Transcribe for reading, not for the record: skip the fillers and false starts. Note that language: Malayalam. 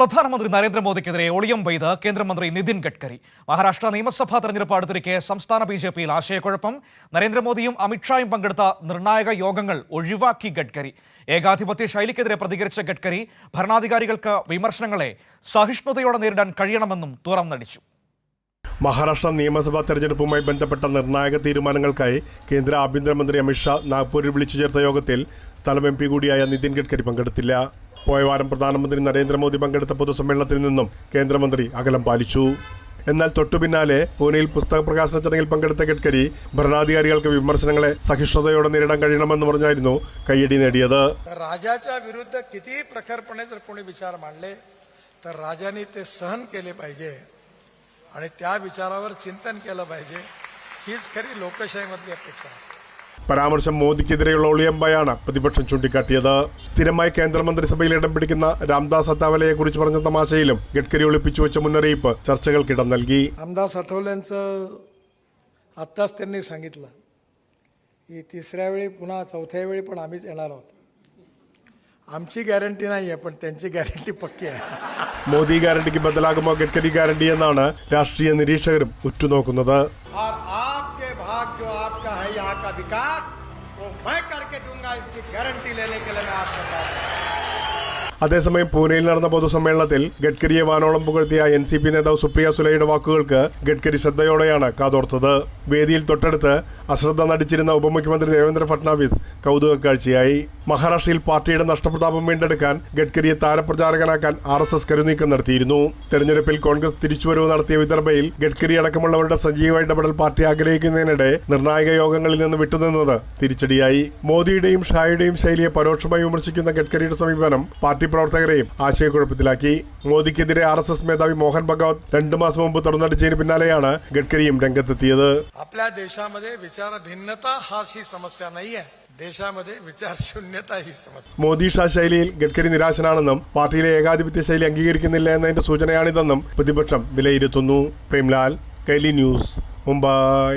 പ്രധാനമന്ത്രി നരേന്ദ്രമോദിക്കെതിരെ ഒളിയം പെയ്ത് കേന്ദ്രമന്ത്രി നിതിൻ ഗഡ്കരി. മഹാരാഷ്ട്ര നിയമസഭാ തെരഞ്ഞെടുപ്പ് അടുത്തിരിക്കെ സംസ്ഥാന ബിജെപിയിൽ ആശയക്കുഴപ്പം. നരേന്ദ്രമോദിയും അമിത്ഷായും പങ്കെടുത്ത നിർണായക യോഗങ്ങൾ ഒഴിവാക്കി ഗഡ്കരി. ഏകാധിപത്യ ശൈലിക്കെതിരെ പ്രതികരിച്ച ഗഡ്കരി ഭരണാധികാരികൾക്ക് വിമർശനങ്ങളെ സഹിഷ്ണുതയോടെ നേരിടാൻ കഴിയണമെന്നും തുറന്നടിച്ചു. മഹാരാഷ്ട്ര നിയമസഭാ തെരഞ്ഞെടുപ്പുമായി ബന്ധപ്പെട്ട നിർണായക തീരുമാനങ്ങൾക്കായി കേന്ദ്ര ആഭ്യന്തരമന്ത്രി അമിത്ഷാ നാഗ്പൂരിൽ വിളിച്ചു ചേർത്ത യോഗത്തിൽ സ്ഥലം MP കൂടിയായ നിതിൻ ഗഡ്കരി പങ്കെടുത്തില്ല. പോയ വാരം പ്രധാനമന്ത്രി നരേന്ദ്രമോദി പങ്കെടുത്ത പൊതുസമ്മേളനത്തിൽ നിന്നും കേന്ദ്രമന്ത്രി അകലം പാലിച്ചു. എന്നാൽ തൊട്ടുപിന്നാലെ പൂനെയിൽ പുസ്തക പ്രകാശന ചടങ്ങിൽ പങ്കെടുത്ത ഗഡ്കരി ഭരണാധികാരികൾക്ക് വിമർശനങ്ങളെ സഹിഷ്ണുതയോടെ നേരിടാൻ കഴിയണമെന്ന് പറഞ്ഞായിരുന്നു കയ്യടി നേടിയത്. राजाच्या विरुद्ध किती प्रखरपणे जर कोणी विचार मांडले तर राजाने ते सहन केले पाहिजे आणि त्या विचारावर चिंतन केलं पाहिजे. हीच खरी लोकशाहीमधली अपेक्षा आहे. പരാമർശം മോദിക്കെതിരെയുള്ള ഒളിയമ്പായാണ് പ്രതിപക്ഷം ചൂണ്ടിക്കാട്ടിയത്. സ്ഥിരമായി കേന്ദ്രമന്ത്രിസഭയിൽ ഇടം പിടിക്കുന്ന രാംദാസ് അത്താവലെയെ കുറിച്ച് പറഞ്ഞ തമാശയിലും ഗഡ്കരി ഒളിപ്പിച്ചു വെച്ച മുന്നറിയിപ്പ് ചർച്ചകൾക്കിടം നൽകി. रामदास आठवलेंचं आत्ताच त्यांनी सांगितलं की तिसऱ्या वेळी पुन्हा चौथ्या वेळी पण आम्हीच येणार आहोत. आमची गॅरंटी नाही आहे, पण त्यांची गॅरंटी पक्की आहे. മോദി ഗ്യാരണ്ടിക്ക് ബദലാകുമോ ഗഡ്കരി ഗ്യാരണ്ടി എന്നാണ് രാഷ്ട്രീയ നിരീക്ഷകരും ഉറ്റുനോക്കുന്നത്. और आपके भाग जो आपका है यहाँ का विकास वो मैं करके दूंगा, इसकी गारंटी लेने के लिए मैं आपके पास हूं. അതേസമയം പൂനെയിൽ നടന്ന പൊതുസമ്മേളനത്തിൽ ഗഡ്കരിയെ വാനോളം പുകഴ്ത്തിയ NCP നേതാവ് സുപ്രിയ സുലെയുടെ വാക്കുകൾക്ക് ഗഡ്കരി ശ്രദ്ധയോടെയാണ് കാതോർത്തത്. വേദിയിൽ തൊട്ടടുത്ത് അശ്രദ്ധ നടിച്ചിരുന്ന ഉപമുഖ്യമന്ത്രി ദേവേന്ദ്ര ഫട്നാവിസ് കൗതുക കാഴ്ചയായി. മഹാരാഷ്ട്രയിൽ പാർട്ടിയുടെ നഷ്ടപ്രതാപം വീണ്ടെടുക്കാൻ ഗഡ്കരിയെ താരപ്രചാരകനാക്കാൻ RSS കരുനീക്കം നടത്തിയിരുന്നു. തെരഞ്ഞെടുപ്പിൽ കോൺഗ്രസ് തിരിച്ചുവരവ് നടത്തിയ വിദർഭയിൽ ഗഡ്കരി അടക്കമുള്ളവരുടെ സജീവ ഇടപെടൽ പാർട്ടി ആഗ്രഹിക്കുന്നതിനിടെ നിർണായക യോഗങ്ങളിൽ നിന്ന് വിട്ടുനിന്നത് തിരിച്ചടിയായി. മോദിയുടെയും ഷായുടെയും ശൈലിയെ പരോക്ഷമായി വിമർശിക്കുന്ന ഗഡ്കരിയുടെ സമീപനം പാർട്ടി പ്രവർത്തകരെയും ആശയക്കുഴപ്പത്തിലാക്കി. മോദിക്കെതിരെ RSS മേധാവി മോഹൻ ഭഗവത് 2 മാസം മുമ്പ് തുറന്നടിച്ചതിന് പിന്നാലെയാണ് ഗഡ്കരിയും രംഗത്തെത്തിയത്. आपल्या देशामध्ये विचार भिन्नता हा ही समस्या नाहीये, देशामध्ये विचार शून्यता ही समस्या. മോദി ഷാ ശൈലിയിൽ ഗഡ്കരി നിരാശനാണെന്നും പാർട്ടിയിലെ ഏകാധിപത്യ ശൈലി അംഗീകരിക്കുന്നില്ല എന്നതിന്റെ സൂചനയാണിതെന്നും പ്രതിപക്ഷം വിലയിരുത്തുന്നു. പ്രേംലാൽ, കൈലി ന്യൂസ്, മുംബൈ.